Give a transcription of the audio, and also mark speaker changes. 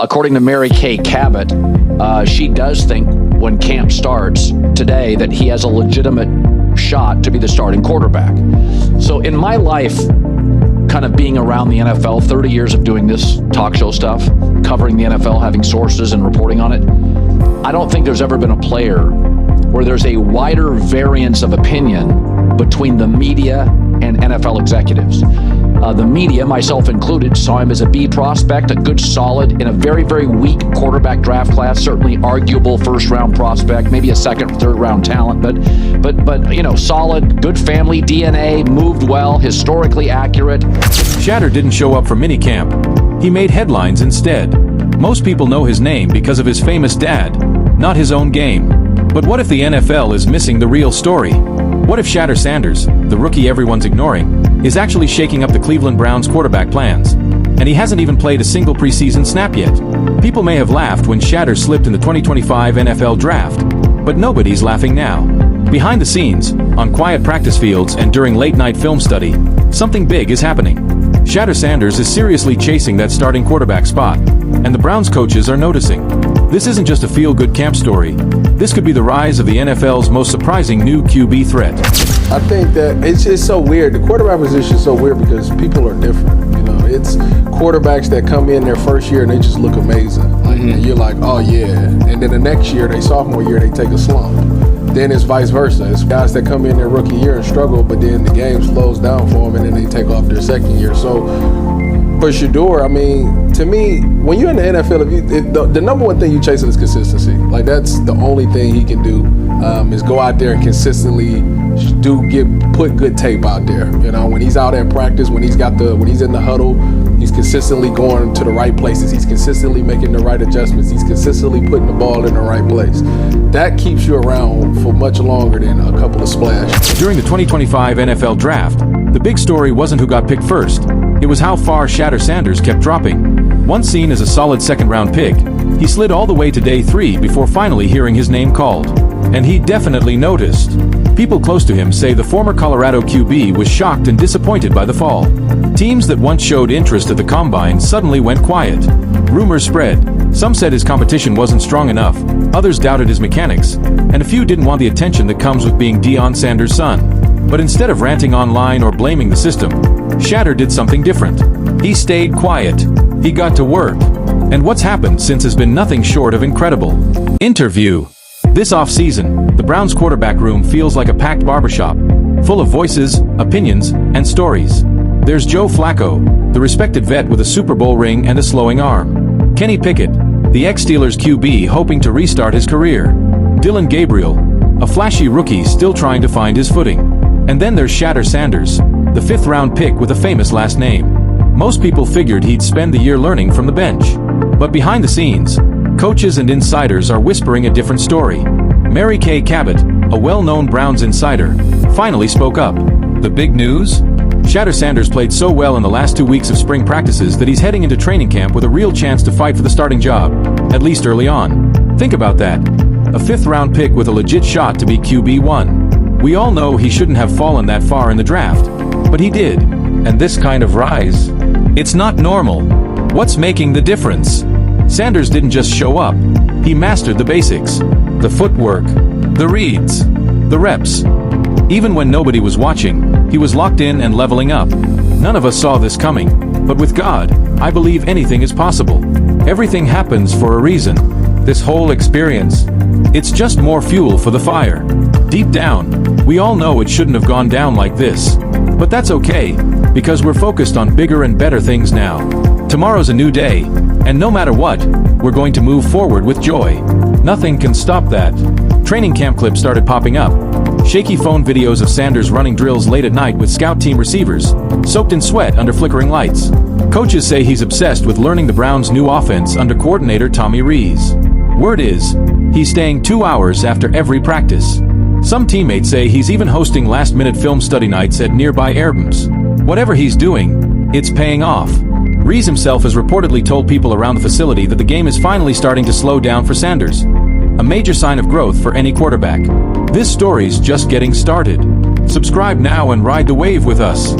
Speaker 1: According to Mary Kay Cabot, she does think when camp starts today that he has a legitimate shot to be the starting quarterback. So in my life, kind of being around the NFL, 30 years of doing this talk show stuff, covering the NFL, having sources and reporting on it, I don't think there's ever been a player where there's a wider variance of opinion between the media and NFL executives. The media, myself included, saw him as a B prospect, a good solid in a very, very weak quarterback draft class, certainly arguable first-round prospect, maybe a second, third-round talent, but solid, good family, DNA, moved well, historically accurate.
Speaker 2: Shedeur didn't show up for minicamp. He made headlines instead. Most people know his name because of his famous dad, not his own game. But what if the NFL is missing the real story? What if Shedeur Sanders, the rookie everyone's ignoring, is actually shaking up the Cleveland Browns quarterback plans? And he hasn't even played a single preseason snap yet. People may have laughed when Shedeur slipped in the 2025 NFL Draft, but nobody's laughing now. Behind the scenes, on quiet practice fields and during late-night film study, something big is happening. Shedeur Sanders is seriously chasing that starting quarterback spot, and the Browns coaches are noticing. This isn't just a feel-good camp story. This could be the rise of the NFL's most surprising new QB threat.
Speaker 3: I think that it's so weird. The quarterback position is so weird because people are different. It's quarterbacks that come in their first year and they just look amazing. And you're like, oh yeah. And then the next year, sophomore year, they take a slump. Then it's vice versa. It's guys that come in their rookie year and struggle, but then the game slows down for them and then they take off their second year. So for Shedeur, to me, when you're in the NFL, the number one thing you chasing is consistency. Like, that's the only thing he can do, is go out there and consistently put good tape out there. When he's out at practice, when he's in the huddle, he's consistently going to the right places. He's consistently making the right adjustments. He's consistently putting the ball in the right place. That keeps you around for much longer than a couple of splashes.
Speaker 2: During the 2025 NFL Draft, the big story wasn't who got picked first. It was how far Shedeur Sanders kept dropping. Once seen as a solid second-round pick, he slid all the way to day 3 before finally hearing his name called. And he definitely noticed. People close to him say the former Colorado QB was shocked and disappointed by the fall. Teams that once showed interest at the Combine suddenly went quiet. Rumors spread. Some said his competition wasn't strong enough, others doubted his mechanics, and a few didn't want the attention that comes with being Deion Sanders' son. But instead of ranting online or blaming the system, Shedeur did something different. He stayed quiet. He got to work. And what's happened since has been nothing short of incredible. Interview. This offseason, the Browns quarterback room feels like a packed barbershop, full of voices, opinions, and stories. There's Joe Flacco, the respected vet with a Super Bowl ring and a slowing arm. Kenny Pickett, the ex-Steelers QB hoping to restart his career. Dillon Gabriel, a flashy rookie still trying to find his footing. And then there's Shedeur Sanders, the 5th-round pick with a famous last name. Most people figured he'd spend the year learning from the bench. But behind the scenes, coaches and insiders are whispering a different story. Mary Kay Cabot, a well-known Browns insider, finally spoke up. The big news? Shedeur Sanders played so well in the last 2 weeks of spring practices that he's heading into training camp with a real chance to fight for the starting job, at least early on. Think about that. A 5th-round pick with a legit shot to be QB1. We all know he shouldn't have fallen that far in the draft, but he did. And this kind of rise? It's not normal. What's making the difference? Sanders didn't just show up. He mastered the basics. The footwork, the reads, the reps. Even when nobody was watching, he was locked in and leveling up. None of us saw this coming, but with God, I believe anything is possible. Everything happens for a reason. This whole experience, it's just more fuel for the fire. Deep down, we all know it shouldn't have gone down like this. But that's okay, because we're focused on bigger and better things now. Tomorrow's a new day, and no matter what, we're going to move forward with joy. Nothing can stop that. Training camp clips started popping up. Shaky phone videos of Sanders running drills late at night with scout team receivers, soaked in sweat under flickering lights. Coaches say he's obsessed with learning the Browns' new offense under coordinator Tommy Rees. Word is, he's staying 2 hours after every practice. Some teammates say he's even hosting last-minute film study nights at nearby airrooms. Whatever he's doing, it's paying off. Rees himself has reportedly told people around the facility that the game is finally starting to slow down for Sanders. A major sign of growth for any quarterback. This story's just getting started. Subscribe now and ride the wave with us.